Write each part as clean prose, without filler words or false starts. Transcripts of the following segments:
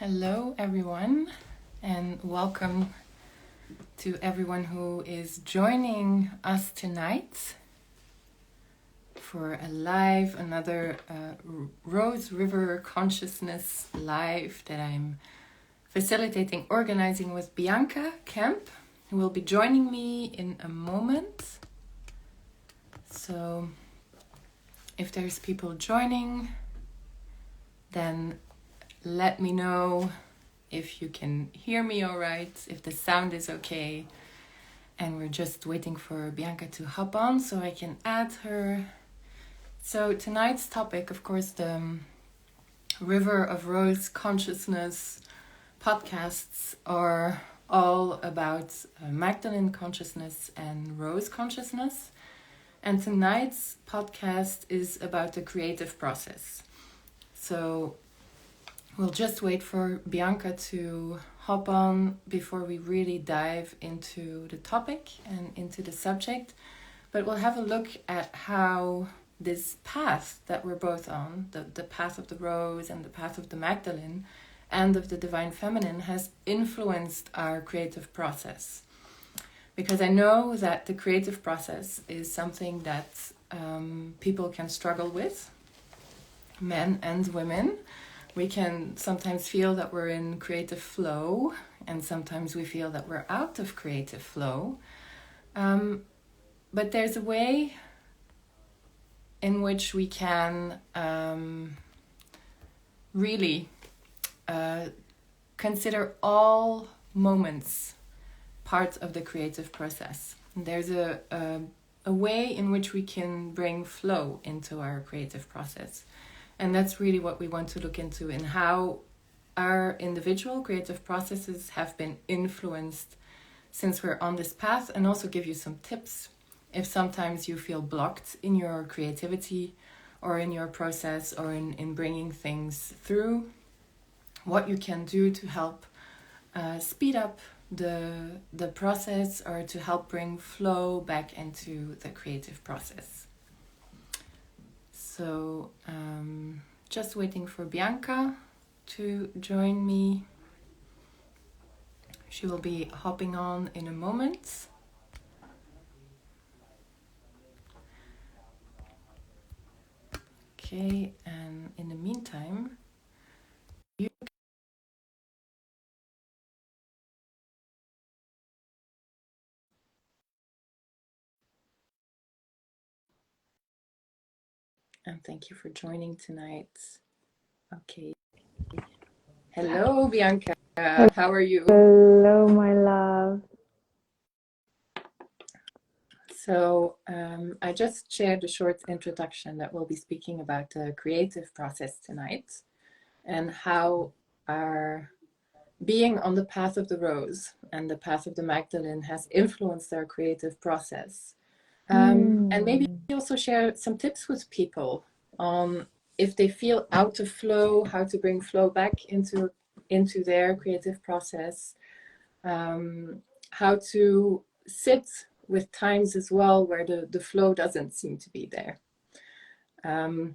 Hello, everyone, and welcome to everyone who is joining us tonight for another Rose River Consciousness Live that I'm facilitating, organizing with Bianca Kemp, who will be joining me in a moment. So if there's people joining, then let me know if you can hear me all right, if the sound is okay. And we're just waiting for Bianca to hop on so I can add her. So tonight's topic, of course, the River of Rose Consciousness podcasts are all about Magdalene consciousness and Rose consciousness. And tonight's podcast is about the creative process. So we'll just wait for Bianca to hop on before we really dive into the topic and into the subject. But we'll have a look at how this path that we're both on, the path of the Rose and the path of the Magdalene and of the Divine Feminine, has influenced our creative process. Because I know that the creative process is something that people can struggle with, men and women. We can sometimes feel that we're in creative flow, and sometimes we feel that we're out of creative flow. But there's a way in which we can really consider all moments part of the creative process. There's a way in which we can bring flow into our creative process. And that's really what we want to look into, and how our individual creative processes have been influenced since we're on this path, and also give you some tips if sometimes you feel blocked in your creativity or in your process or in bringing things through, what you can do to help speed up the process or to help bring flow back into the creative process. So just waiting for Bianca to join me. She will be hopping on in a moment. Okay, and in the meantime, you and thank you for joining tonight. Okay. Hello, Bianca. How are you? Hello, my love. So I just shared a short introduction that we'll be speaking about the creative process tonight and how our being on the path of the Rose and the path of the Magdalene has influenced our creative process. And maybe also share some tips with people on if they feel out of flow, how to bring flow back into their creative process, how to sit with times as well where the flow doesn't seem to be there. And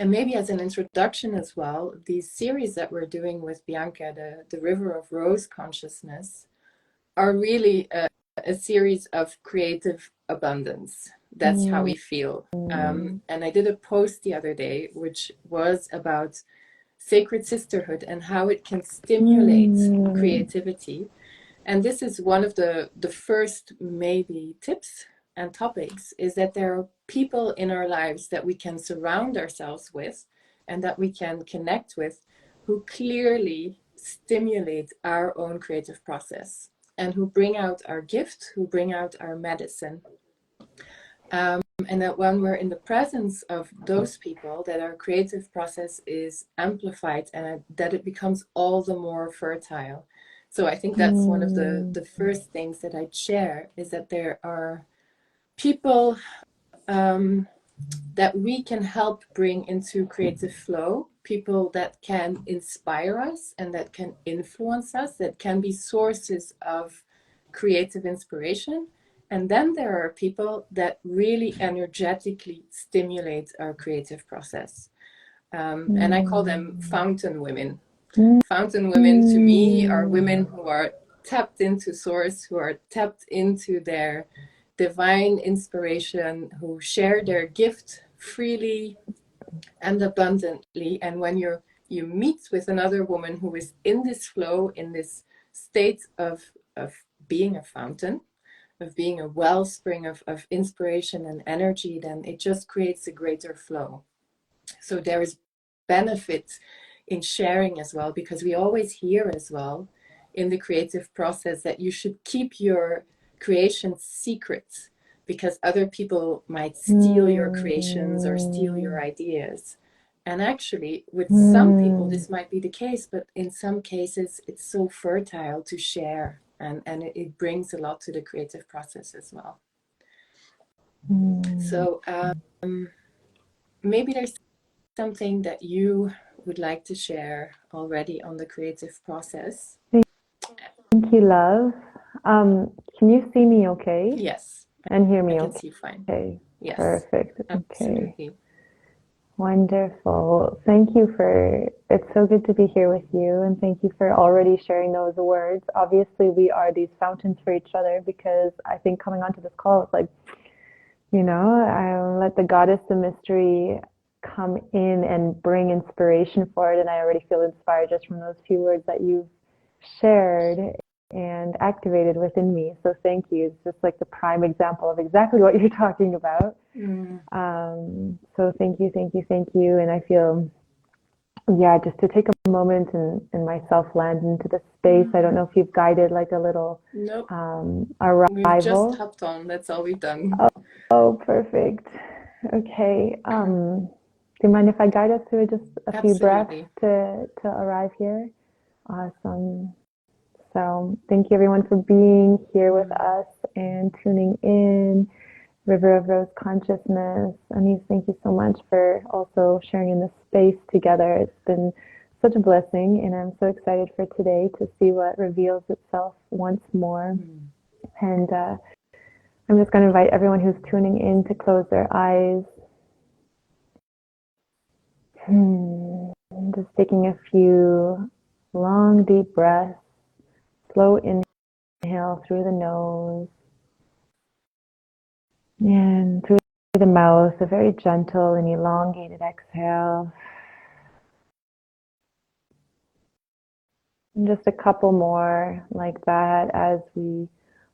maybe as an introduction as well, these series that we're doing with Bianca, the River of Rose Consciousness, are really a series of creative abundance. That's how we feel. And I did a post the other day, which was about sacred sisterhood and how it can stimulate creativity. And this is one of the first maybe tips and topics, is that there are people in our lives that we can surround ourselves with and that we can connect with who clearly stimulate our own creative process and who bring out our gift, who bring out our medicine. And that when we're in the presence of those people, that our creative process is amplified and that it becomes all the more fertile. So I think that's one of the first things that I'd share, is that there are people that we can help bring into creative flow, people that can inspire us and that can influence us, that can be sources of creative inspiration. And then there are people that really energetically stimulate our creative process. And I call them fountain women. Fountain women to me are women who are tapped into source, who are tapped into their divine inspiration, who share their gift freely and abundantly. And when you meet with another woman who is in this flow, in this state of being a fountain, of being a wellspring of inspiration and energy, then it just creates a greater flow. So there is benefit in sharing as well, because we always hear as well in the creative process that you should keep your creations secret, because other people might steal your creations or steal your ideas. And actually, with some people, this might be the case, but in some cases, it's so fertile to share, and it brings a lot to the creative process as well. So maybe there's something that you would like to share already on the creative process. Thank you, love. Can you see me okay? Yes. And hear me I can okay? see fine. Okay. Yes. Perfect. Absolutely. Okay. Wonderful. Thank you it's so good to be here with you, and thank you for already sharing those words. Obviously, we are these fountains for each other, because I think coming onto this call, it's like, I let the goddess of mystery come in and bring inspiration for it, and I already feel inspired just from those few words that you've shared and activated within me. So thank you. It's just like the prime example of exactly what you're talking about. So thank you, thank you, thank you. And I feel, just to take a moment and myself land into the space. I don't know if you've guided like a little Nope. arrival. We've just hopped on. That's all we've done. Oh, perfect. Okay. Do you mind if I guide us through just a few breaths to arrive here? Awesome. So thank you everyone for being here with us and tuning in. River of Rose Consciousness. Anise, thank you so much for also sharing in this space together. It's been such a blessing, and I'm so excited for today to see what reveals itself once more. And I'm just going to invite everyone who's tuning in to close their eyes. Just taking a few long, deep breaths. Slow inhale through the nose. And through the mouth, a very gentle and elongated exhale. And just a couple more like that as we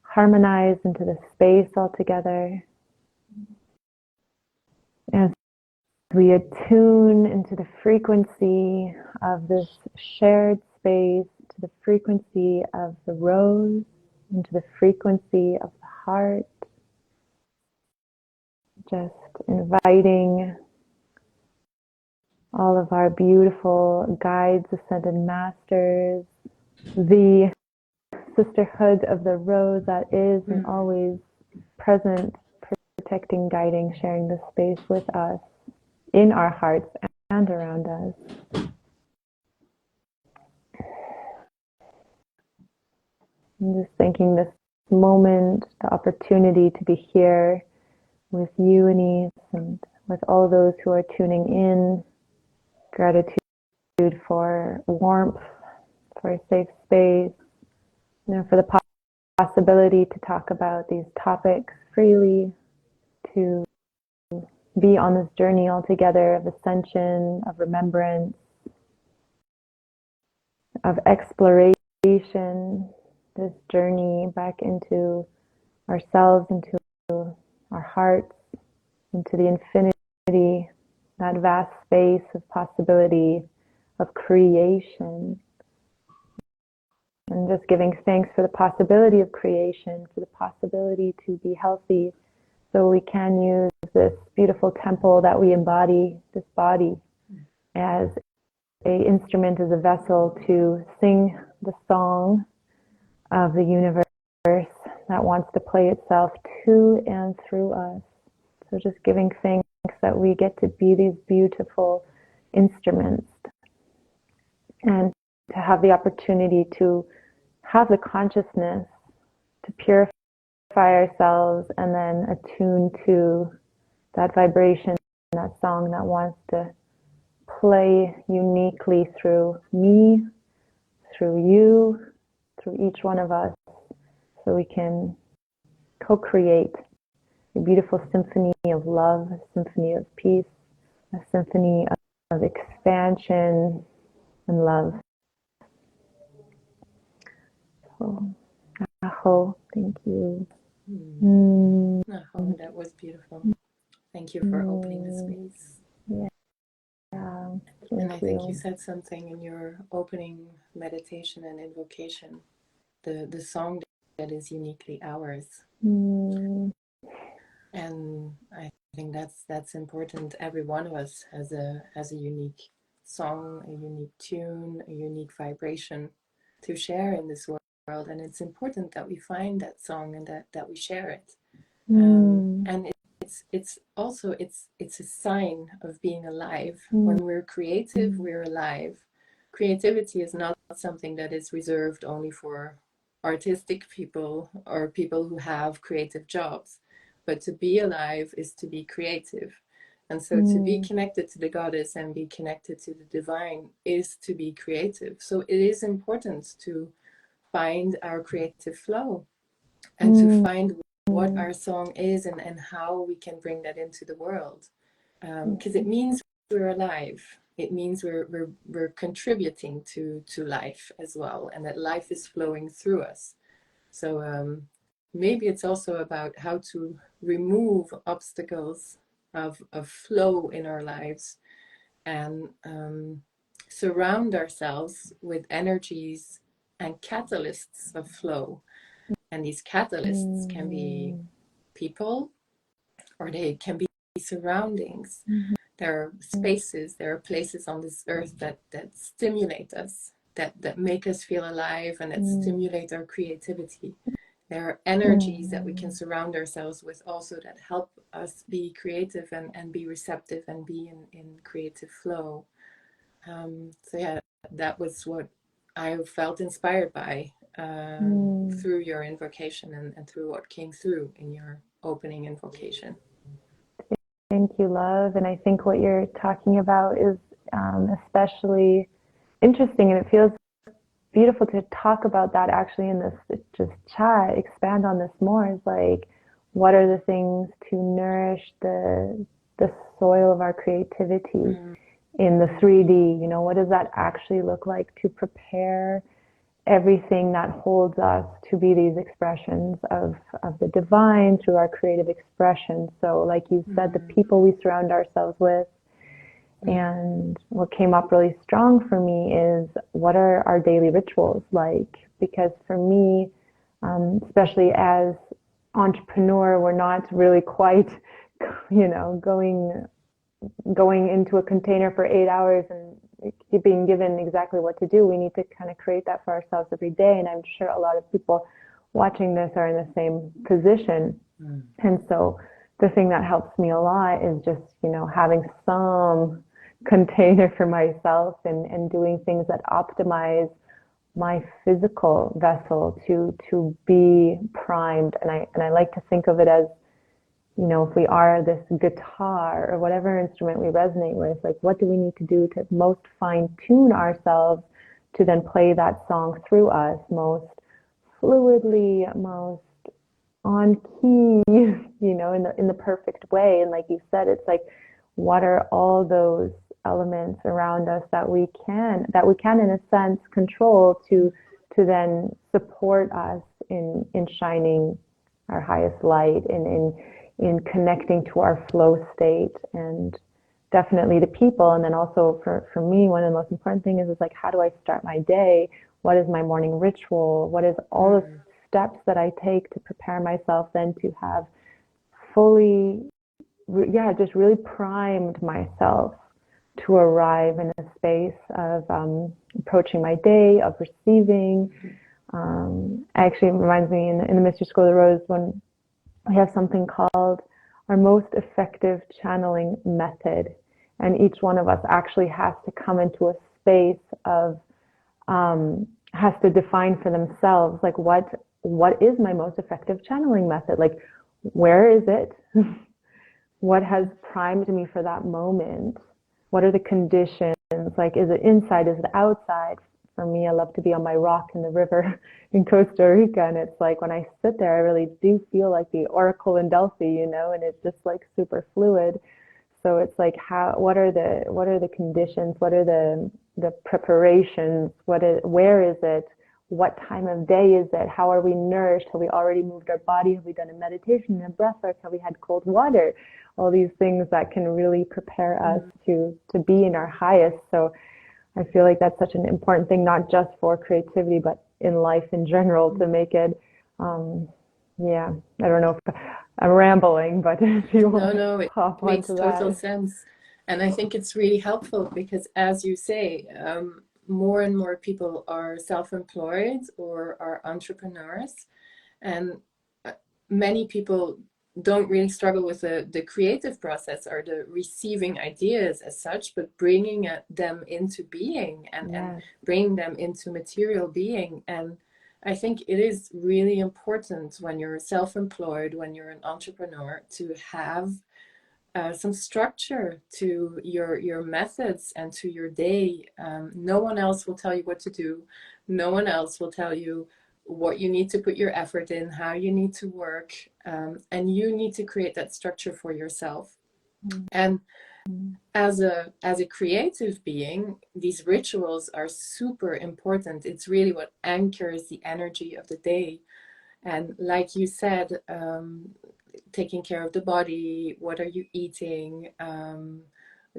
harmonize into the space all together. As we attune into the frequency of this shared space, to the frequency of the rose, into the frequency of the heart. Just inviting all of our beautiful guides, ascended masters, the sisterhood of the rose that is and always present, protecting, guiding, sharing the space with us, in our hearts and around us. I'm just thanking this moment, the opportunity to be here with you, Anise, and with all those who are tuning in. Gratitude for warmth, for a safe space, for the possibility to talk about these topics freely, to be on this journey all together of ascension, of remembrance, of exploration, this journey back into ourselves, into our hearts, into the infinity, that vast space of possibility of creation. And just giving thanks for the possibility of creation, for the possibility to be healthy, so we can use this beautiful temple that we embody, this body, as an instrument, as a vessel to sing the song of the universe that wants to play itself to and through us. So just giving thanks that we get to be these beautiful instruments, and to have the opportunity to have the consciousness to purify ourselves and then attune to that vibration, that song that wants to play uniquely through me through you, through each one of us, so we can co-create a beautiful symphony of love, a symphony of peace, a symphony of expansion and love. So, Aho, thank you. Oh, that was beautiful. Thank you for opening the space. Yeah. And I think you said something in your opening meditation and invocation, the song that is uniquely ours. And I think that's important. Every one of us has a unique song, a unique tune, a unique vibration to share in this world. And it's important that we find that song and that we share it. And it's also a sign of being alive. When we're creative, we're alive. Creativity is not something that is reserved only for artistic people or people who have creative jobs. But to be alive is to be creative. And so to be connected to the goddess and be connected to the divine is to be creative. So it is important to find our creative flow and to find what our song is and how we can bring that into the world. Because it means we're alive. It means we're contributing to life as well, and that life is flowing through us. So maybe it's also about how to remove obstacles of flow in our lives and surround ourselves with energies and catalysts of flow. And these catalysts can be people, or they can be surroundings. There are spaces, there are places on this earth that stimulate us, that make us feel alive and that stimulate our creativity. There are energies that we can surround ourselves with also that help us be creative and be receptive and be in creative flow. So yeah, that was what I felt inspired by through your invocation and through what came through in your opening invocation. Thank you, love. And I think what you're talking about is especially interesting, and it feels beautiful to talk about that actually in this just chat, expand on this more, is like, what are the things to nourish the soil of our creativity in the 3D? You know, what does that actually look like to prepare everything that holds us to be these expressions of the divine through our creative expression? So like you said, the people we surround ourselves with. And what came up really strong for me is, what are our daily rituals like? Because for me, especially as entrepreneur, we're not really quite, you know, going into a container for 8 hours and being given exactly what to do. We need to kind of create that for ourselves every day. And I'm sure a lot of people watching this are in the same position. And so the thing that helps me a lot is just, you know, having some container for myself and doing things that optimize my physical vessel to be primed. And I like to think of it as, you know, if we are this guitar or whatever instrument we resonate with, like, what do we need to do to most fine tune ourselves to then play that song through us most fluidly, most on key, you know, in the perfect way. And like you said, it's like, what are all those elements around us that we can in a sense control to then support us in shining our highest light, in connecting to our flow state. And definitely the people. And then also for me, one of the most important things is like, how do I start my day? What is my morning ritual? What is all the steps that I take to prepare myself then to have fully, just really primed myself to arrive in a space of approaching my day, of receiving. Actually, it reminds me in the Mystery School of the Rose, when we have something called our most effective channeling method. And each one of us actually has to come into a space of, has to define for themselves, like, what is my most effective channeling method? Like, where is it? What has primed me for that moment? What are the conditions? Like, is it inside? Is it outside? For for me, I love to be on my rock in the river in Costa Rica. And it's like when I sit there, I really do feel like the oracle in Delphi, you know, and it's just like super fluid. So it's like what are the conditions? What are the preparations? Where is it? What time of day is it? How are we nourished? Have we already moved our body? Have we done a meditation and a breath work? Have we had cold water? All these things that can really prepare us to be in our highest. So I feel like that's such an important thing, not just for creativity, but in life in general, to make it, yeah, I don't know if I'm rambling, but if you want No, to it hop makes onto total that. sense. And I think it's really helpful because, as you say, more and more people are self-employed or are entrepreneurs. And many people don't really struggle with the creative process or the receiving ideas as such, but bringing them into being and bringing them into material being. And I think it is really important when you're self-employed, when you're an entrepreneur, to have some structure to your methods and to your day. No one else will tell you what to do. No one else will tell you what you need to put your effort in, how you need to work, and you need to create that structure for yourself. And as a creative being, these rituals are super important. It's really what anchors the energy of the day. And like you said, taking care of the body, what are you eating,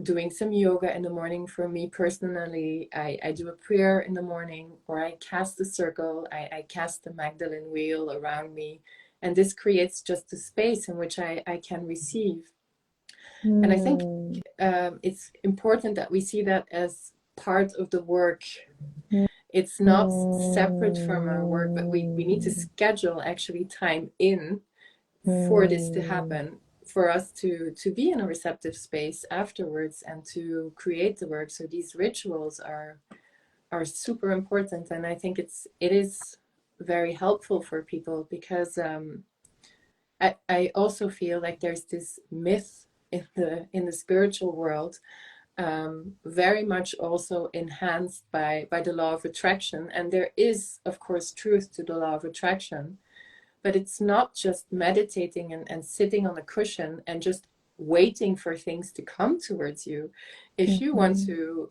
doing some yoga in the morning. For me personally, I do a prayer in the morning, or I cast a circle, I cast the Magdalene wheel around me, and this creates just a space in which I can receive. And I think it's important that we see that as part of the work. It's not separate from our work, but we need to schedule actually time in for this to happen, for us to be in a receptive space afterwards and to create the work. So these rituals are super important, and I think it is very helpful for people because I also feel like there's this myth in the spiritual world, very much also enhanced by the law of attraction, and there is of course truth to the law of attraction. But it's not just meditating and sitting on a cushion and just waiting for things to come towards you. If you want to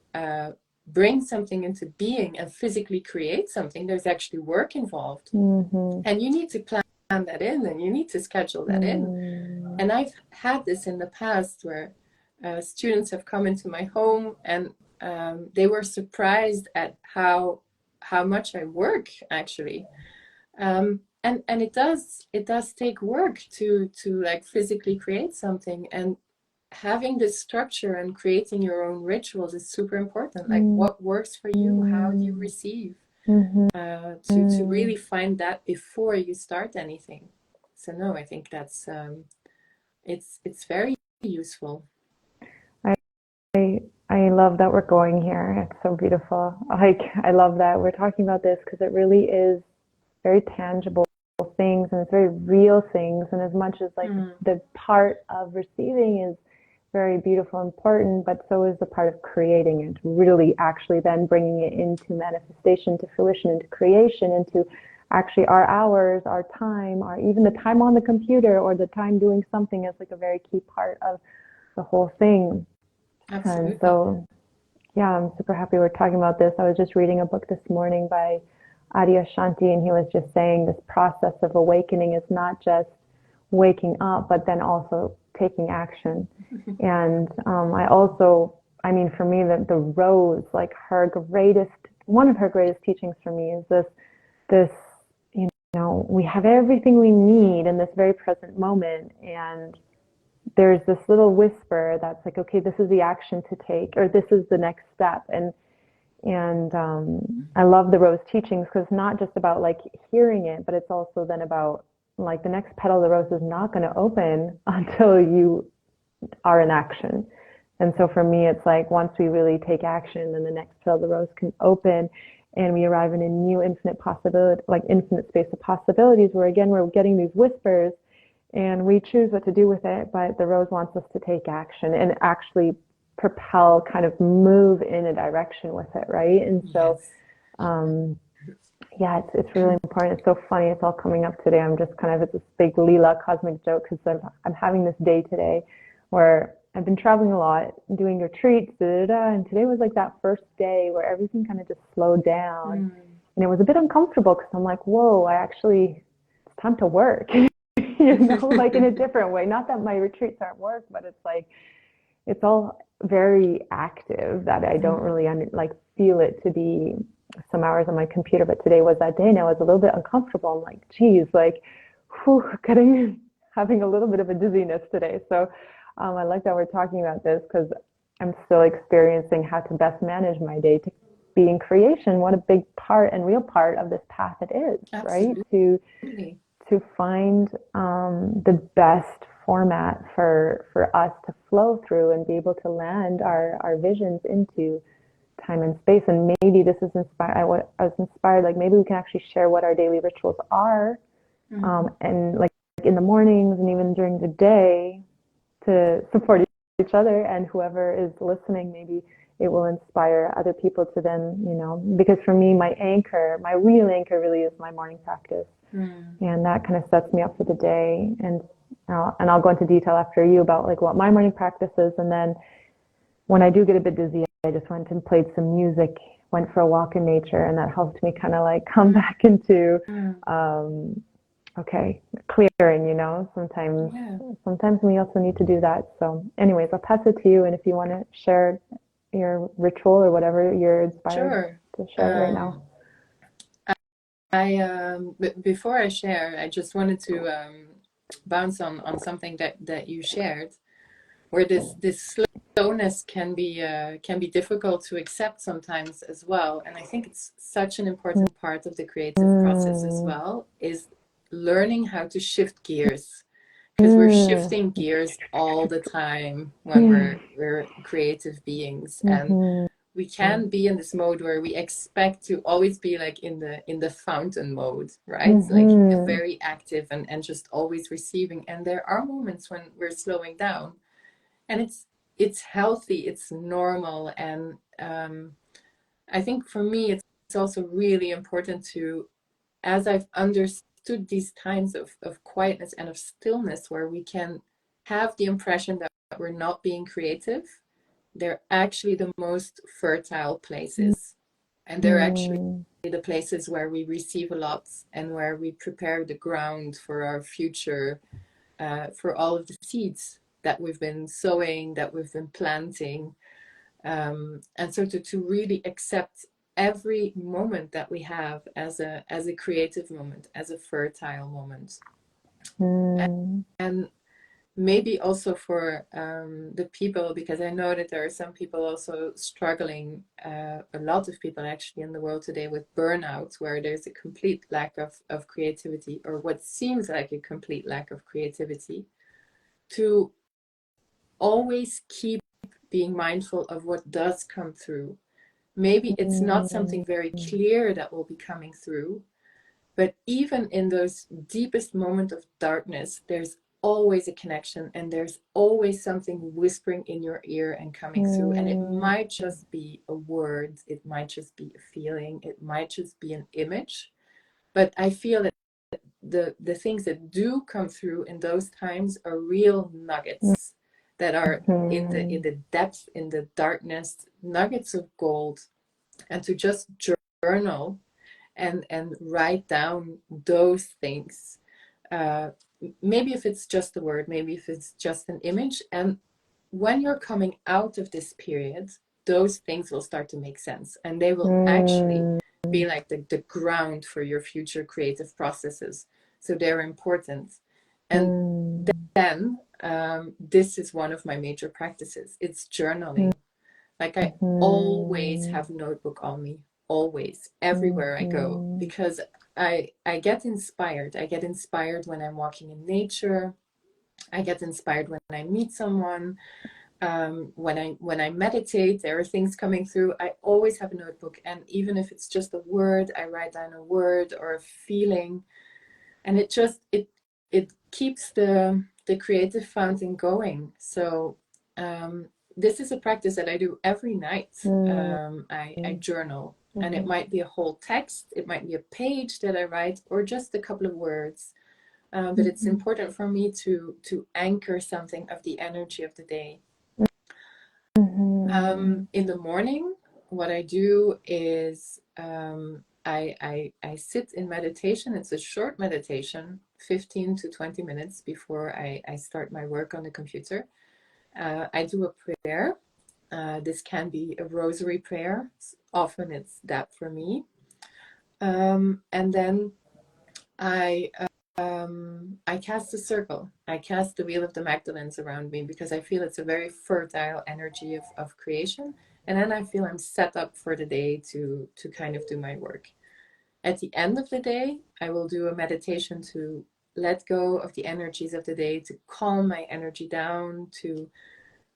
bring something into being and physically create something, there's actually work involved. And you need to plan that in, and you need to schedule that in. And I've had this in the past where students have come into my home and they were surprised at how much I work actually. And it does take work to like physically create something, and having this structure and creating your own rituals is super important. Like what works for you, how you receive, to really find that before you start anything. So no, I think that's it's very useful. I love that we're going here. It's so beautiful. I love that we're talking about this because it really is very tangible things, and it's very real things. And as much as like the part of receiving is very beautiful and important, but so is the part of creating it, really actually then bringing it into manifestation, to fruition, into creation, into actually our hours, our time, or even the time on the computer or the time doing something is like a very key part of the whole thing. Absolutely. And so, yeah, I'm super happy we're talking about this. I was just reading a book this morning by Adyashanti, and he was just saying this process of awakening is not just waking up, but then also taking action. And I mean, for me, the rose, like one of her greatest teachings for me is this, you know, we have everything we need in this very present moment, and there's this little whisper that's like, okay, this is the action to take, or this is the next step. And I love the rose teachings because it's not just about like hearing it, but it's also then about like the next petal of the rose is not going to open until you are in action. And so for me, it's like once we really take action, then the next petal of the rose can open, and we arrive in a new infinite possibility, like infinite space of possibilities, where again we're getting these whispers, and we choose what to do with it. But the rose wants us to take action and actually propel, kind of move in a direction with it, right? And so Yeah, it's really important. It's so funny. It's all coming up today. I'm just kind of at this big Leela cosmic joke because I'm having this day today where I've been traveling a lot, doing retreats, and today was like that first day where everything kind of just slowed down, and it was a bit uncomfortable because I'm like, whoa, it's time to work, like in a different way. Not that my retreats aren't work, but it's like it's all very active that I don't really feel it to be some hours on my computer. But today was that day, and I was a little bit uncomfortable. I'm like, geez, like, having a little bit of a dizziness today. So I like that we're talking about this because I'm still experiencing how to best manage my day to be in creation. What a big part and real part of this path it is. Absolutely. Right? To find the best format for us to flow through and be able to land our visions into time and space. And maybe this is inspired. I was inspired, like maybe we can actually share what our daily rituals are, and like in the mornings and even during the day to support each other, and whoever is listening, maybe it will inspire other people to then, because for me, my real anchor really is my morning practice. And that kind of sets me up for the day. And I'll go into detail after you about like what my morning practice is. And then when I do get a bit dizzy, I just went and played some music, went for a walk in nature, and that helped me kind of like come back into clearing, sometimes we also need to do that. So anyways, I'll pass it to you, and if you want to share your ritual or whatever you're inspired to share right now. Before I share, I just wanted to bounce on something that you shared, where this slowness can be difficult to accept sometimes as well. And I think it's such an important part of the creative process as well, is learning how to shift gears, because we're shifting gears all the time when we're creative beings, and we can be in this mode where we expect to always be like in the fountain mode, right? Like very active and just always receiving. And there are moments when we're slowing down, and it's healthy, it's normal. And I think for me, it's also really important to, as I've understood these times of quietness and of stillness, where we can have the impression that we're not being creative, they're actually the most fertile places. And they're actually the places where we receive a lot and where we prepare the ground for our future, for all of the seeds that we've been sowing, that we've been planting. And so to really accept every moment that we have as a creative moment, as a fertile moment. And maybe also for the people, because I know that there are some people also struggling, a lot of people actually in the world today, with burnout, where there's a complete lack of creativity, or what seems like a complete lack of creativity, to always keep being mindful of what does come through. Maybe it's not something very clear that will be coming through, but even in those deepest moments of darkness, there's always a connection, and there's always something whispering in your ear and coming through. And it might just be a word, it might just be a feeling, it might just be an image. But I feel that the things that do come through in those times are real nuggets that are in the depth, in the darkness, nuggets of gold. And to just journal and write down those things, maybe if it's just a word, maybe if it's just an image. And when you're coming out of this period, those things will start to make sense, and they will actually be like the ground for your future creative processes. So they're important. And then this is one of my major practices. It's journaling. Like I always have a notebook on me, always, everywhere I go, because I get inspired. I get inspired when I'm walking in nature. I get inspired when I meet someone. When I meditate, there are things coming through. I always have a notebook, and even if it's just a word, I write down a word or a feeling, and it keeps the creative fountain going. So this is a practice that I do every night. I journal And it might be a whole text, it might be a page that I write, or just a couple of words. But it's important for me to anchor something of the energy of the day. In the morning, what I do is I sit in meditation. It's a short meditation, 15 to 20 minutes before I start my work on the computer. I do a prayer. This can be a rosary prayer. Often it's that for me. And then I cast a circle. I cast the wheel of the Magdalenes around me because I feel it's a very fertile energy of creation. And then I feel I'm set up for the day to kind of do my work. At the end of the day, I will do a meditation to let go of the energies of the day, to calm my energy down, to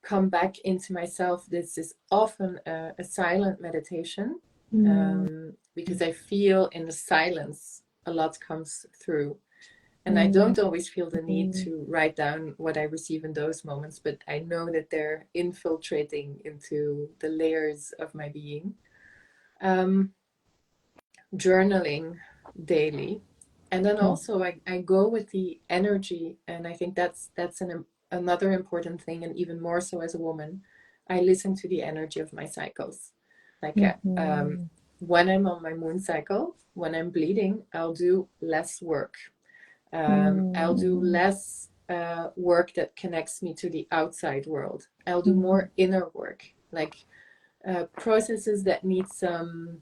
come back into myself. This is often a silent meditation because I feel in the silence a lot comes through. And I don't always feel the need to write down what I receive in those moments, but I know that they're infiltrating into the layers of my being. Journaling daily. And then also I go with the energy, and I think that's another important thing, and even more so as a woman. I listen to the energy of my cycles. Like when I'm on my moon cycle, when I'm bleeding, I'll do less work. I'll do less work that connects me to the outside world. I'll do more inner work, like processes that need some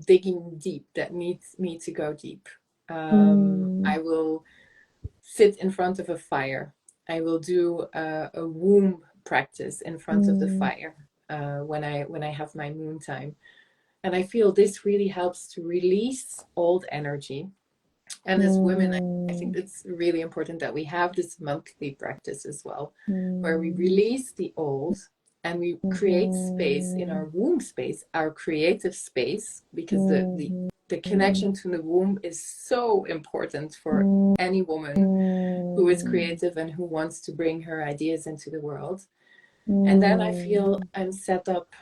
digging deep, that needs me to go deep. I will sit in front of a fire. I will do a womb practice in front of the fire when I have my moon time. And I feel this really helps to release old energy. And as women, I think it's really important that we have this monthly practice as well, where we release the old and we create space in our womb space, our creative space, because the connection to the womb is so important for any woman who is creative and who wants to bring her ideas into the world. And then I feel I'm set up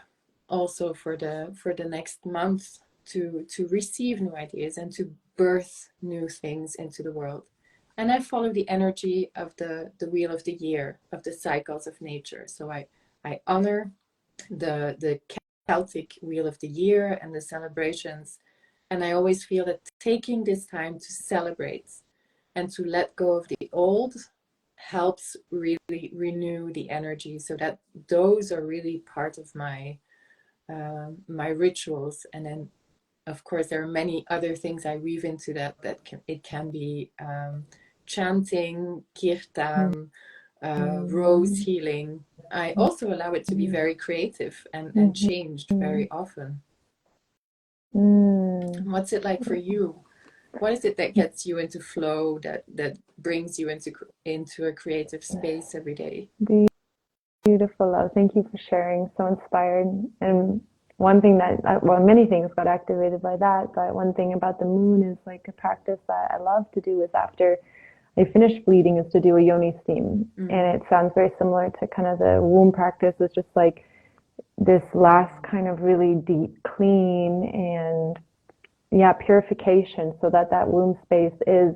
also for the next month to receive new ideas and to birth new things into the world. And I follow the energy of the wheel of the year, of the cycles of nature. So I honor the Celtic wheel of the year and the celebrations. And I always feel that taking this time to celebrate and to let go of the old helps really renew the energy, so that those are really part of my rituals. And then of course there are many other things I weave into that can be chanting, kirtan, rose healing. I also allow it to be very creative and changed very often. What's it like for you? What is it that gets you into flow, that brings you into a creative space every day? Beautiful, love. Thank you for sharing. So inspired. And one thing many things got activated by that, but one thing about the moon is like a practice that I love to do is after I finish bleeding is to do a yoni steam. And it sounds very similar to kind of the womb practice. It's just like this last kind of really deep clean and purification, so that womb space is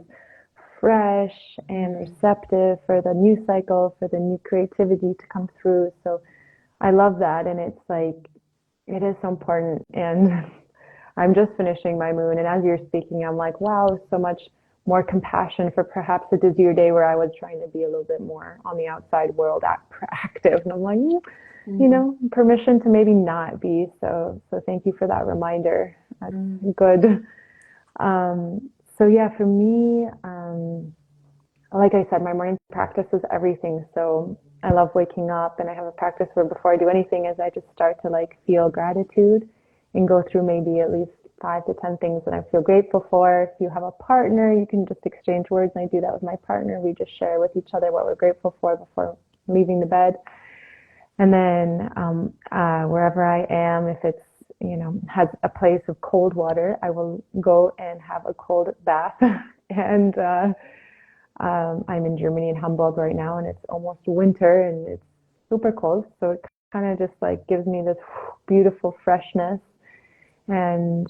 fresh and receptive for the new cycle, for the new creativity to come through. So I love that. And it's like, it is so important. And I'm just finishing my moon. And as you're speaking, I'm like, wow, so much more compassion for perhaps a busier day where I was trying to be a little bit more on the outside world active. And I'm like, permission to maybe not be. So thank you for that reminder. That's good. So yeah, for me, like I said, my morning practice is everything. So I love waking up, and I have a practice where before I do anything is I just start to like feel gratitude and go through maybe at least 5 to 10 things that I feel grateful for. If you have a partner, you can just exchange words, and I do that with my partner. We just share with each other what we're grateful for before leaving the bed. And then wherever I am, if it's has a place of cold water, I will go and have a cold bath. And I'm in Germany, in Hamburg right now, and it's almost winter and it's super cold. So it kind of just like gives me this beautiful freshness. And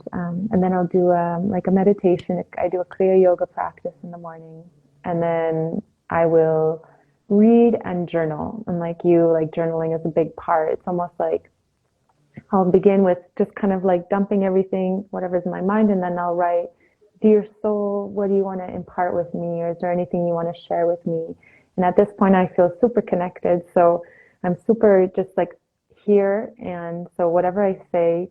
then I'll do like a meditation. I do a Kriya yoga practice in the morning, and then I will read and journal. And like you, like journaling is a big part. It's almost like I'll begin with just kind of like dumping everything, whatever's in my mind, and then I'll write, "Dear soul, what do you want to impart with me? Or is there anything you want to share with me?" And at this point, I feel super connected. So I'm super just like here. And so whatever I say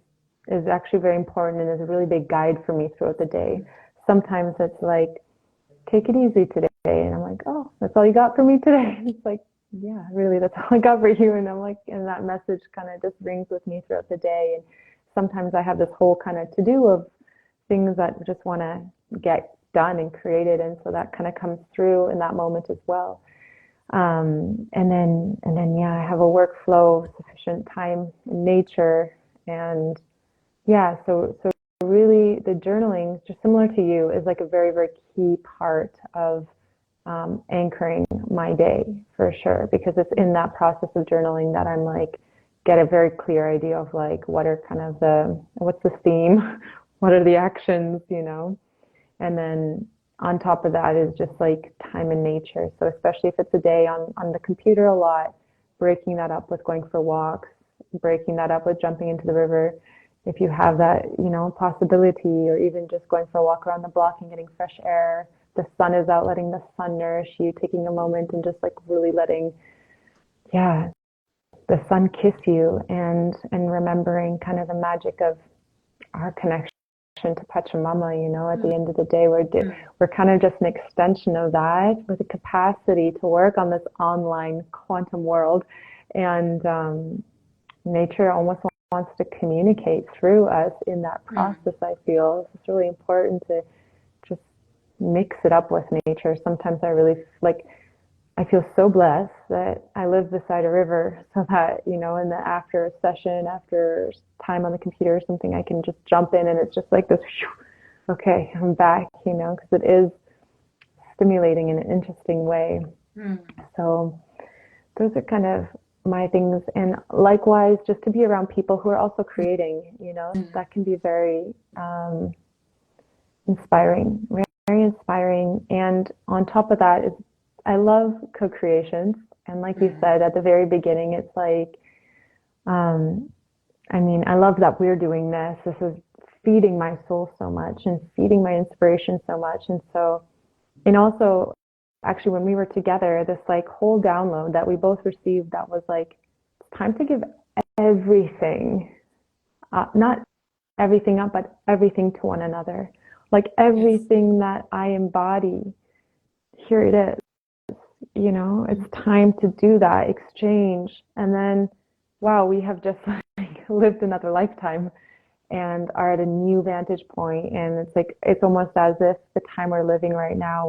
is actually very important and is a really big guide for me throughout the day. Sometimes it's like, "Take it easy today." And I'm like, "Oh, that's all you got for me today?" It's like, "Yeah, really, that's all I got for you." And I'm like, and that message kind of just rings with me throughout the day. And sometimes I have this whole kind of to-do of things that I just want to get done and created. And so that kind of comes through in that moment as well. And then, yeah, I have a workflow, sufficient time in nature. And yeah, so really the journaling, just similar to you, is like a very, very key part of anchoring my day for sure, because it's in that process of journaling that I'm like, get a very clear idea of like, what are kind of what's the theme? What are the actions, you know? And then on top of that is just like time in nature. So especially if it's a day on the computer a lot, breaking that up with going for walks, breaking that up with jumping into the river. If you have that, you know, possibility, or even just going for a walk around the block and getting fresh air, the sun is out, letting the sun nourish you, taking a moment and just like really letting, yeah, the sun kiss you, and remembering kind of the magic of our connection to Pachamama. You know, at the end of the day, we're kind of just an extension of that, with the capacity to work on this online quantum world. And nature almost wants to communicate through us in that process. I feel it's really important to just mix it up with nature. Sometimes I really like, I feel so blessed that I live beside a river, so that, you know, in the after a session, after time on the computer or something, I can just jump in and it's just like this, whew, okay, I'm back, you know, because it is stimulating in an interesting way. So those are kind of my things. And likewise, just to be around people who are also creating, you know, that can be very inspiring, very inspiring. And on top of that is, I love co-creations. And like you said at the very beginning, it's like, I mean, I love that we're doing this. This is feeding my soul so much and feeding my inspiration so much. And so, and also, actually, when we were together, this like whole download that we both received, that was like, it's time to give everything, not everything up, but everything to one another. Like everything that I embody, here it is. You know, it's time to do that exchange. And then, wow, we have just like lived another lifetime and are at a new vantage point. And it's like, it's almost as if the time we're living right now,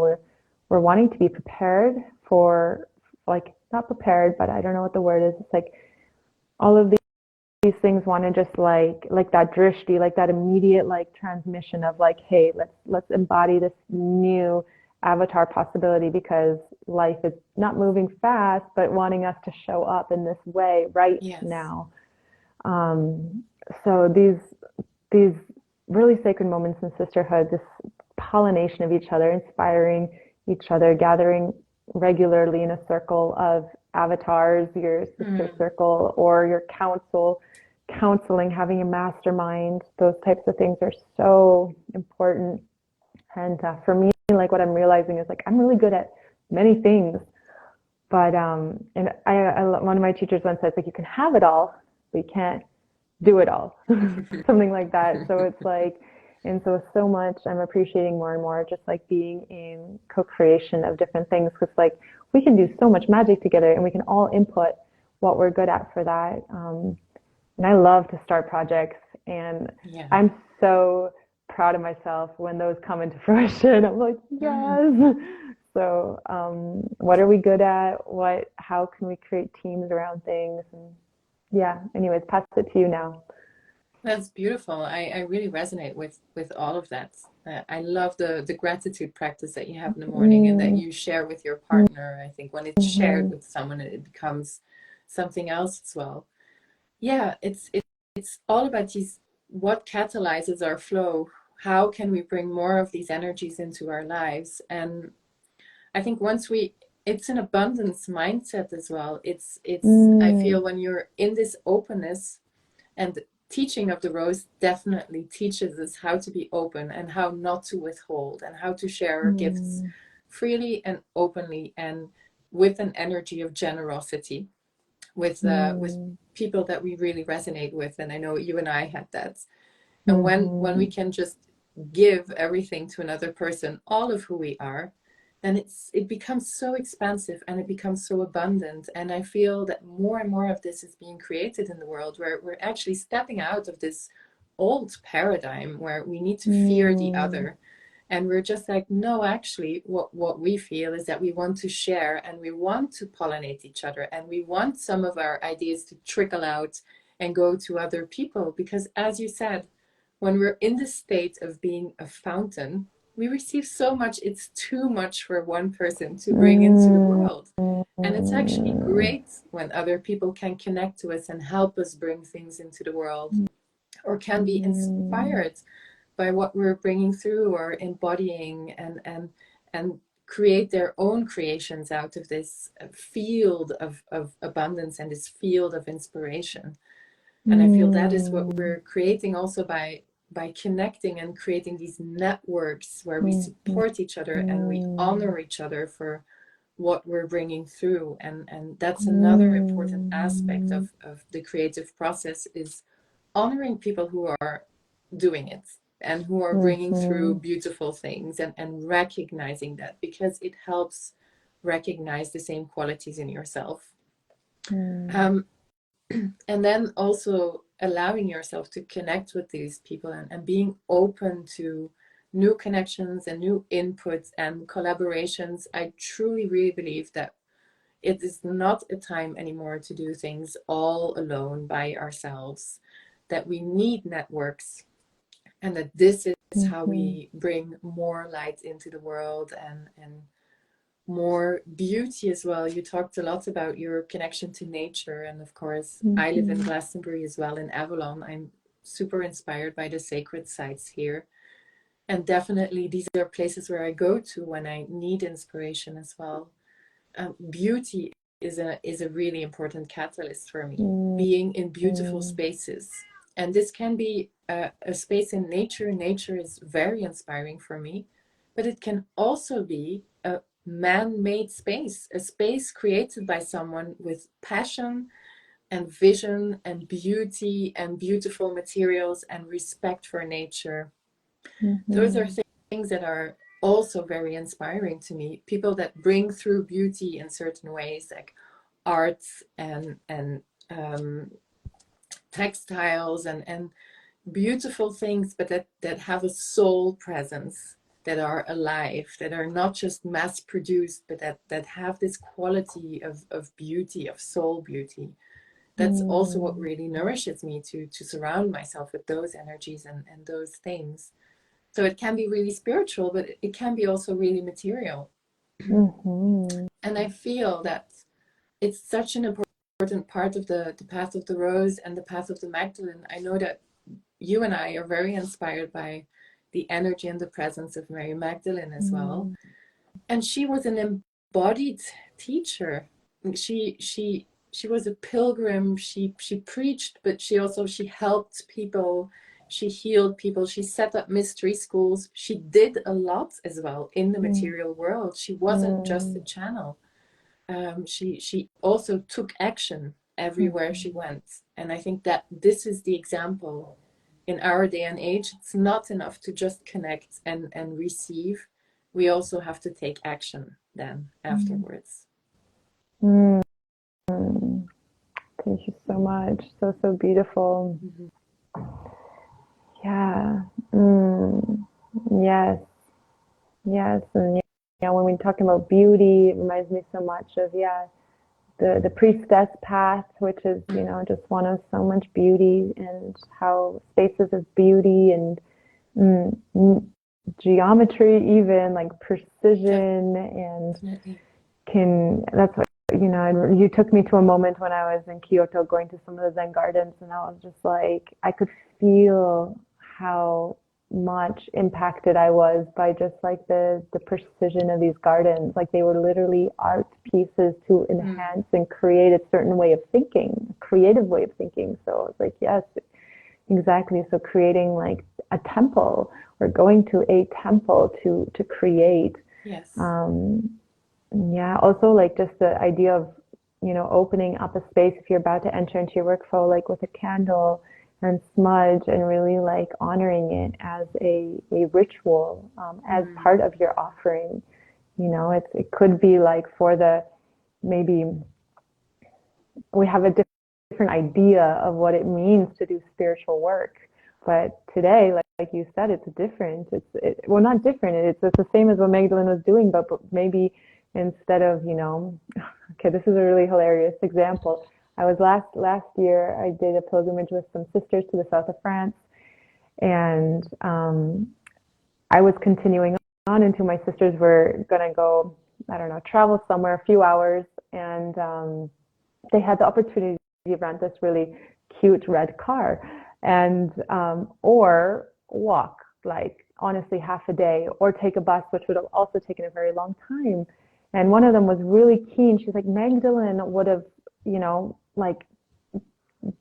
we're wanting to be prepared for, like, not prepared, but I don't know what the word is. It's like all of these things want to just like that drishti, like that immediate like transmission of like, hey, let's embody this new avatar possibility, because life is not moving fast, but wanting us to show up in this way right now. So these really sacred moments in sisterhood, this pollination of each other, inspiring each other, gathering regularly in a circle of avatars, your sister circle, or your counseling, having a mastermind, those types of things are so important. And for me, like what I'm realizing is like, I'm really good at many things, but and I one of my teachers once said, like, you can have it all, but you can't do it all, something like that. So it's like, and so much I'm appreciating more and more just like being in co-creation of different things, because like we can do so much magic together, and we can all input what we're good at for that. And I love to start projects, and I'm so proud of myself when those come into fruition. I'm like, yes. So what are we good at? How can we create teams around things? And yeah, anyways, pass it to you now. That's beautiful. I really resonate with all of that. I love the gratitude practice that you have in the morning and that you share with your partner. I think when it's shared with someone, it becomes something else as well. Yeah, it's all about these what catalyzes our flow? How can we bring more of these energies into our lives? And I think it's an abundance mindset as well. I feel when you're in this openness, and the teaching of the rose definitely teaches us how to be open and how not to withhold and how to share our gifts freely and openly and with an energy of generosity with people that we really resonate with. And I know you and I had that. And when we can just give everything to another person, all of who we are, then it becomes so expansive and it becomes so abundant. And I feel that more and more of this is being created in the world, where we're actually stepping out of this old paradigm where we need to fear the other. And we're just like, no, actually, what we feel is that we want to share and we want to pollinate each other and we want some of our ideas to trickle out and go to other people. Because as you said, when we're in the state of being a fountain, we receive so much, it's too much for one person to bring into the world. And it's actually great when other people can connect to us and help us bring things into the world, or can be inspired by what we're bringing through or embodying, and create their own creations out of this field of abundance and this field of inspiration. And I feel that is what we're creating also by connecting and creating these networks where we support each other and we honor each other for what we're bringing through. And that's another important aspect of the creative process, is honoring people who are doing it and who are bringing through beautiful things, and recognizing that, because it helps recognize the same qualities in yourself. And then also allowing yourself to connect with these people and being open to new connections and new inputs and collaborations. I truly, really believe that it is not a time anymore to do things all alone by ourselves, that we need networks, and that this is how we bring more light into the world and more beauty as well. You talked a lot about your connection to nature, and of course I live in Glastonbury as well, in Avalon. I'm super inspired by the sacred sites here, and definitely these are places where I go to when I need inspiration as well. Beauty is a really important catalyst for me, being in beautiful spaces. And this can be a space in nature. Nature is very inspiring for me, but it can also be a man-made space, a space created by someone with passion and vision and beauty and beautiful materials and respect for nature. Those are things that are also very inspiring to me. People that bring through beauty in certain ways, like arts and textiles and beautiful things, but that have a soul presence, that are alive, that are not just mass produced, but that have this quality of beauty, of soul beauty. That's also what really nourishes me, to surround myself with those energies and those things. So it can be really spiritual, but it can be also really material. And I feel that it's such an important part of the path of the rose and the path of the Magdalene. I know that you and I are very inspired by the energy and the presence of Mary Magdalene as well. And she was an embodied teacher. She was a pilgrim. She preached, but she helped people. She healed people. She set up mystery schools. She did a lot as well in the material world. She wasn't just a channel. She also took action everywhere she went. And I think that this is the example in our day and age. It's not enough to just connect and receive. We also have to take action then afterwards. Thank you so much. So beautiful. Yeah. Yes. And when we're talking about beauty, it reminds me so much of the priestess path, which is just one of so much beauty, and how spaces of beauty and geometry, even like precision, and that's what you took me to a moment when I was in Kyoto going to some of the Zen gardens, and I was just like, I could feel how much impacted I was by just like the precision of these gardens. Like they were literally art pieces to enhance and create a certain way of thinking, a creative way of thinking. So it's like, yes, exactly. So creating like a temple or going to a temple to create. Yes. Yeah. Also like just the idea of, opening up a space if you're about to enter into your workflow, like with a candle and smudge, and really like honoring it as a ritual, as part of your offering. It could be like maybe we have a different idea of what it means to do spiritual work. But today, like you said, it's different. Well, not different. It's the same as what Magdalene was doing, but maybe instead of, okay, this is a really hilarious example. I was last year, I did a pilgrimage with some sisters to the south of France, and I was continuing on until my sisters were going to go, I don't know, travel somewhere a few hours, and they had the opportunity to rent this really cute red car, and or walk, like honestly half a day, or take a bus, which would have also taken a very long time. And one of them was really keen. She's like, Magdalene would have, like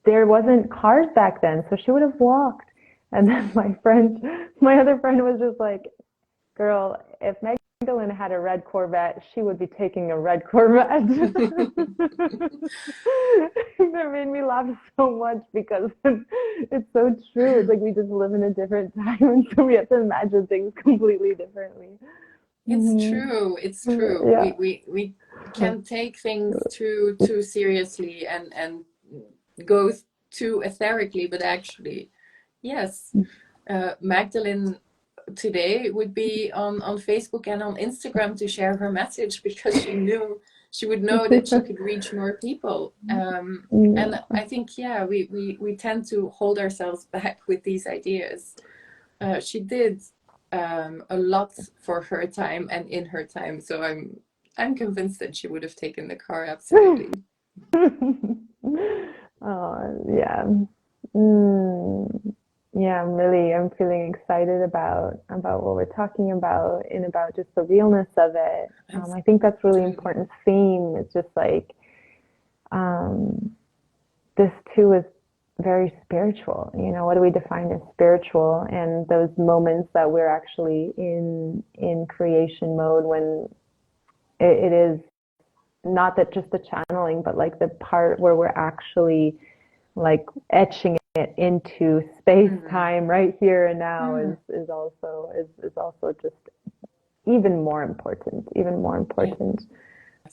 there wasn't cars back then, so she would have walked. And then my other friend was just like, girl, if Magdalene had a red Corvette, she would be taking a red Corvette. That made me laugh so much because it's so true. It's like we just live in a different time, and so we have to imagine things completely differently. It's true. It's true. Yeah. We can take things too seriously and go too etherically, but actually, yes, Magdalene today would be on Facebook and on Instagram to share her message, because she would know that she could reach more people. And I think, yeah, we tend to hold ourselves back with these ideas. She did a lot for her time and in her time, so I'm convinced that she would have taken the car, absolutely. Oh, yeah. Yeah, I'm feeling excited about what we're talking about, and about just the realness of it. I think that's really important theme. It's just like this too is very spiritual. What do we define as spiritual? And those moments that we're actually in creation mode, when it is not that just the channeling, but like the part where we're actually like etching it into space time right here and now is also just even more important.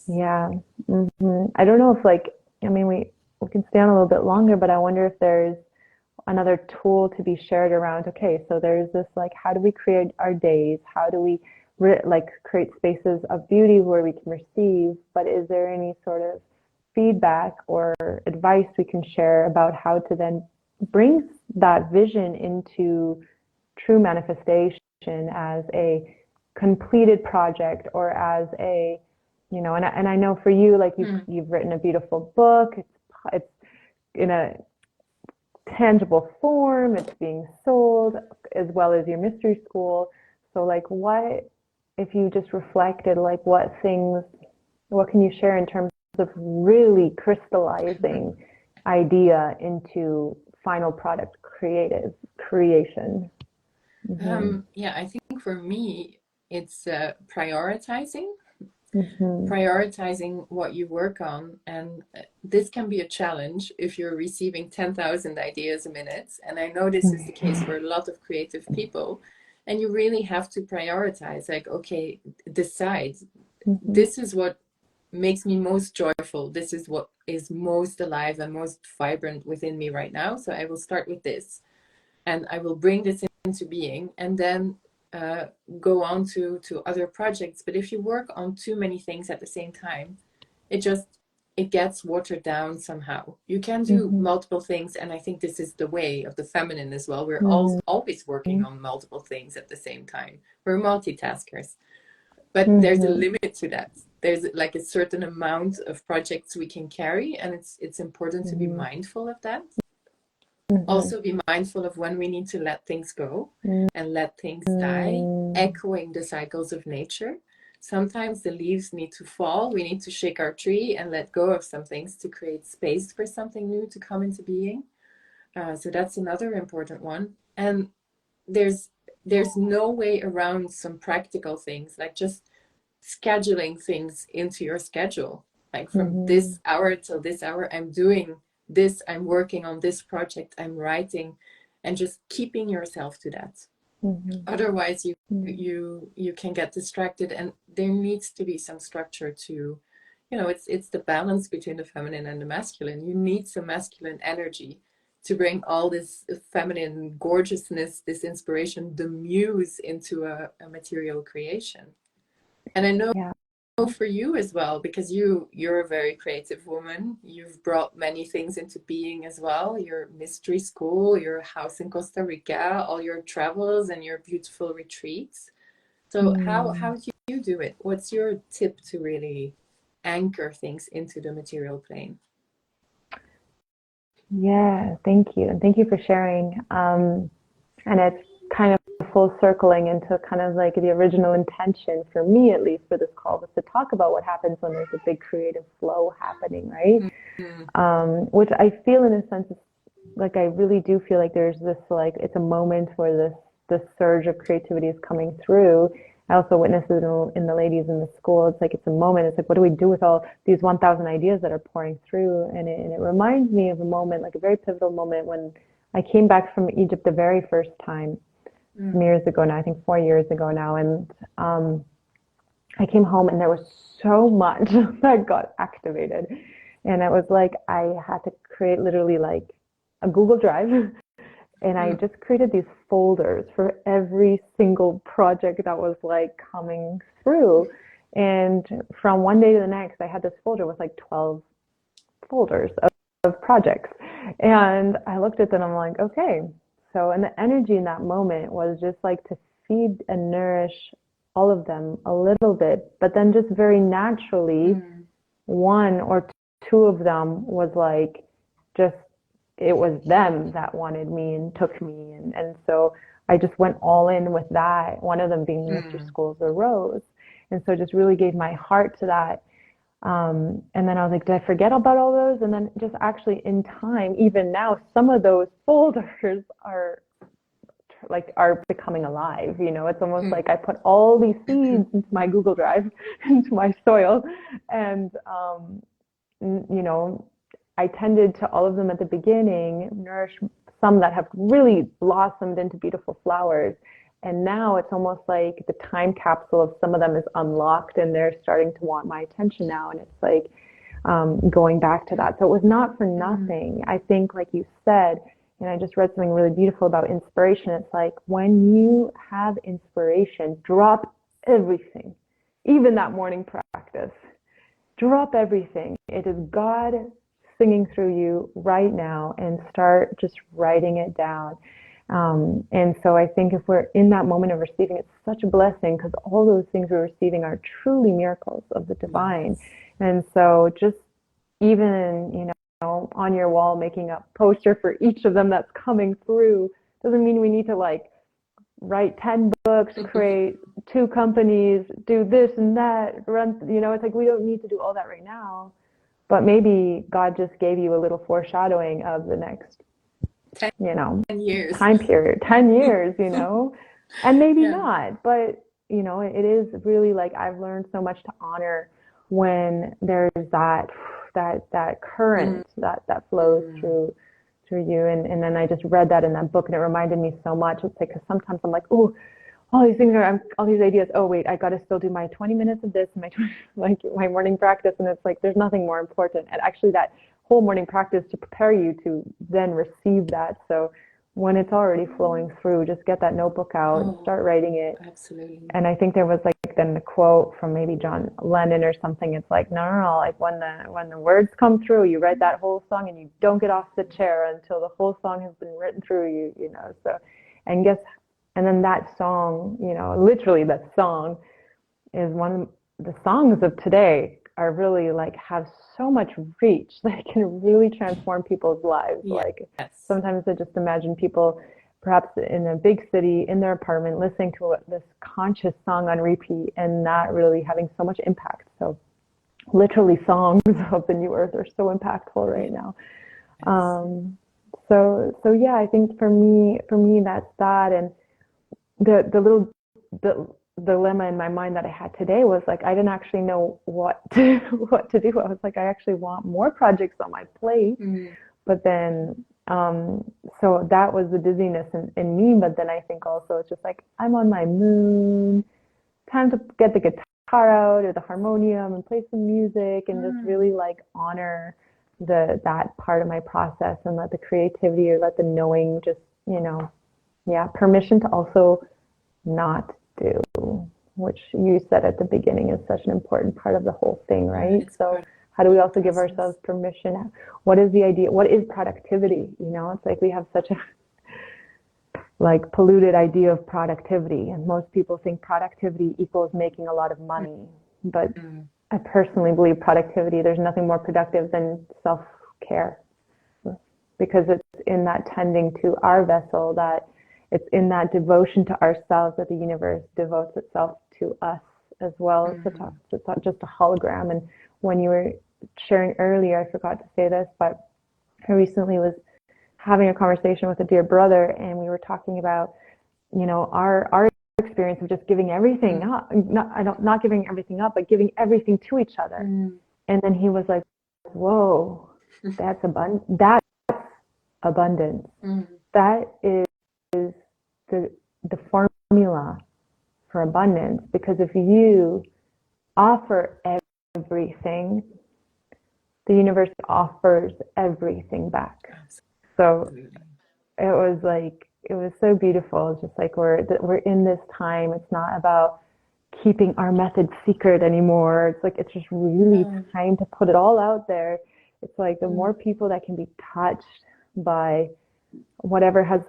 Yeah. I don't know if we can stay on a little bit longer, but I wonder if there's another tool to be shared around. Okay, so there's this like, how do we create our days? How do we create spaces of beauty where we can receive? But is there any sort of feedback or advice we can share about how to then bring that vision into true manifestation as a completed project, or as a, and I know for you, like you've written a beautiful book. It's in a tangible form. It's being sold, as well as your mystery school. So like, what, if you just reflected, like what can you share in terms of really crystallizing idea into final product creation? Yeah, I think for me, it's prioritizing what you work on. And this can be a challenge if you're receiving 10,000 ideas a minute. And I know this is the case for a lot of creative people. And you really have to prioritize, like, okay, decide, this is what makes me most joyful. This is what is most alive and most vibrant within me right now. So I will start with this, and I will bring this into being, and then go on to other projects. But if you work on too many things at the same time, it gets watered down somehow. You can do multiple things, and I think this is the way of the feminine as well. We're always working on multiple things at the same time. We're multitaskers, but there's a limit to that. there's like a certain amount of projects we can carry, and it's important to be Mm-hmm. mindful of that. Mm-hmm. Also be mindful of when we need to let things go and let things die, Mm-hmm. echoing the cycles of nature. Sometimes the leaves need to fall. We need to shake our tree and let go of some things to create space for something new to come into being. So that's another important one. And there's no way around some practical things, like just scheduling things into your schedule. Like from Mm-hmm. this hour till this hour, I'm doing this, I'm working on this project, I'm writing, and just keeping yourself to that. Mm-hmm. Otherwise you can get distracted, and there needs to be some structure to, it's the balance between the feminine and the masculine. You need some masculine energy to bring all this feminine gorgeousness, this inspiration, the muse into a material creation. And I know Yeah. for you as well, because you're a very creative woman. You've brought many things into being as well. Your mystery school, your house in Costa Rica, all your travels and your beautiful retreats. So how do you do it? What's your tip to really anchor things into the material plane? Yeah, thank you. And thank you for sharing. And it's kind of full circling into kind of like the original intention for me, at least for this call, was to talk about what happens when there's a big creative flow happening, right? Mm-hmm. Which I feel in a sense is like, I really do feel like there's this, like, it's a moment where this surge of creativity is coming through. I also witnessed it in the ladies in the school. It's like, it's a moment. It's like, what do we do with all these 1,000 ideas that are pouring through? And it reminds me of a moment, like a very pivotal moment when I came back from Egypt the very first time, some years ago now, I think 4 years ago now. And I came home and there was so much that got activated. And it was like, I had to create literally like a Google Drive. And I just created these folders for every single project that was like coming through. And from one day to the next, I had this folder with like 12 folders of projects. And I looked at them and I'm like, okay. So, and the energy in that moment was just like to feed and nourish all of them a little bit, but then just very naturally, one or two of them was like, just, it was them that wanted me and took me. And so I just went all in with that. One of them being the Mystery Schools, the Rose. And so just really gave my heart to that. And then I was like, did I forget about all those? And then just actually in time, even now, some of those folders are becoming alive. It's almost like I put all these seeds into my Google Drive, into my soil. And, I tended to all of them at the beginning, nourish some that have really blossomed into beautiful flowers. And now it's almost like the time capsule of some of them is unlocked and they're starting to want my attention now. And it's like going back to that. So it was not for nothing. I think, like you said, and I just read something really beautiful about inspiration. It's like, when you have inspiration, drop everything, even that morning practice. Drop everything. It is God singing through you right now, and start just writing it down. And so I think if we're in that moment of receiving, it's such a blessing, because all those things we're receiving are truly miracles of the divine. And so just even, on your wall, making a poster for each of them that's coming through, doesn't mean we need to like write 10 books, create 2 companies, do this and that, run, it's like, we don't need to do all that right now. But maybe God just gave you a little foreshadowing of the next, 10 years. time period, 10 years, and maybe not. But, it is really like, I've learned so much to honor when there's that current that flows through you. And then I just read that in that book, and it reminded me so much. It's like, 'cause sometimes I'm like, oh, all these things all these ideas. Oh wait, I got to still do my 20 minutes of this, like my morning practice. And it's like, there's nothing more important. And actually that whole morning practice to prepare you to then receive that. So when it's already flowing through, just get that notebook out, start writing it. Absolutely. And I think there was like then the quote from maybe John Lennon or something. It's like, no, like when the words come through, you write that whole song and you don't get off the chair until the whole song has been written through you, so, and then that song, literally that song is one the songs of today are really like have so much reach. They can really transform people's lives. Yes. Like sometimes I just imagine people perhaps in a big city in their apartment listening to this conscious song on repeat and not really having so much impact. So literally songs of the new earth are so impactful right now. So yeah, I think for me that's that. And the little the dilemma in my mind that I had today was like I didn't actually know what to do. I was like, I actually want more projects on my plate, but then so that was the dizziness in me. But then I think also it's just like I'm on my moon, time to get the guitar out or the harmonium and play some music and just really like honor that part of my process and let the creativity or let the knowing just, permission to also not do, which you said at the beginning is such an important part of the whole thing, right? So how do we also give ourselves permission? What is the idea? What is productivity? It's like we have such a like polluted idea of productivity, and most people think productivity equals making a lot of money. But I personally believe productivity, there's nothing more productive than self-care, because it's in that tending to our vessel, that it's in that devotion to ourselves that the universe devotes itself to us as well. It's not just a hologram. And when you were sharing earlier, I forgot to say this, but I recently was having a conversation with a dear brother, and we were talking about, our experience of just giving everything up, not giving everything up, but giving everything to each other. And then he was like, whoa, that's abundance. That is the formula for abundance, because if you offer everything, the universe offers everything back. So it was so beautiful. It's just like we're in this time. It's not about keeping our method secret anymore. It's like it's just really time to put it all out there. It's like the more people that can be touched by whatever has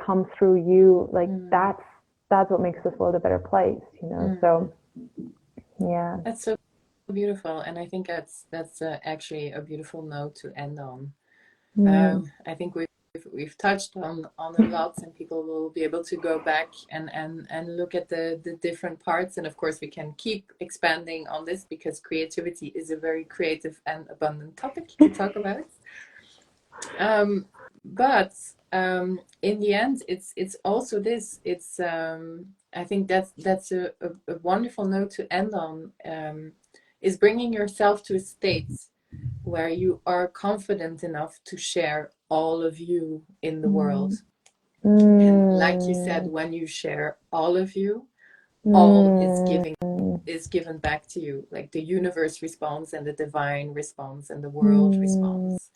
come through you, like that's what makes this world a better place, So yeah, that's so beautiful. And I think that's actually a beautiful note to end on. I think we've touched on a lot, and people will be able to go back and look at the different parts. And of course we can keep expanding on this, because creativity is a very creative and abundant topic to talk about. But in the end, it's also this. It's I think that's a wonderful note to end on. Is bringing yourself to a state where you are confident enough to share all of you in the world. And like you said, when you share all of you, all is given back to you. Like the universe responds, and the divine responds, and the world responds.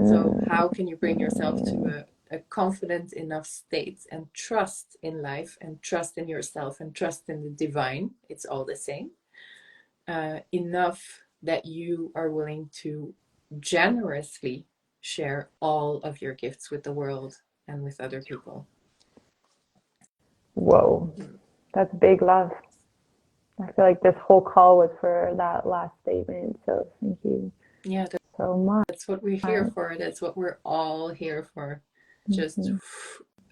So how can you bring yourself to a confident enough state, and trust in life, and trust in yourself, and trust in the divine? It's all the same. Enough that you are willing to generously share all of your gifts with the world and with other people. Whoa, that's big love. I feel like this whole call was for that last statement. So thank you so much. That's what we're here for. That's what we're all here for. Just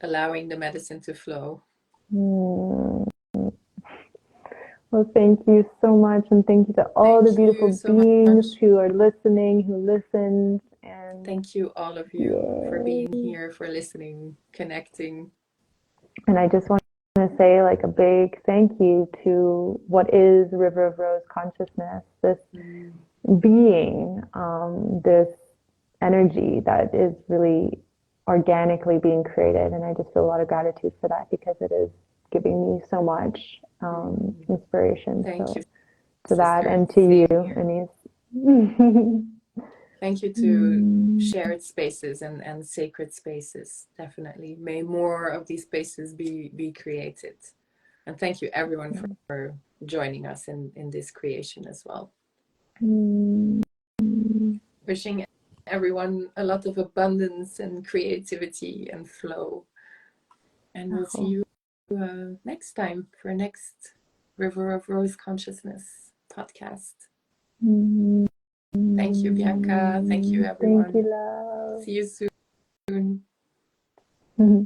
allowing the medicine to flow. Well, thank you so much, and thank you to all the beautiful beings who are listening, who listened. And thank you, all of you, for being here, for listening, connecting. And I just want to say like a big thank you to what is River of Rose consciousness, this being, this energy that is really organically being created. And I just feel a lot of gratitude for that, because it is giving me so much inspiration. Thank you to that, and to you, Anise. Thank you to shared spaces and sacred spaces. Definitely. May more of these spaces be created. And thank you everyone for joining us in this creation as well. Wishing everyone a lot of abundance and creativity and flow. And we'll see you next time for next River of Rose Consciousness podcast. Mm. Thank you, Bianca. Thank you, everyone. Thank you, love. See you soon. Mm-hmm.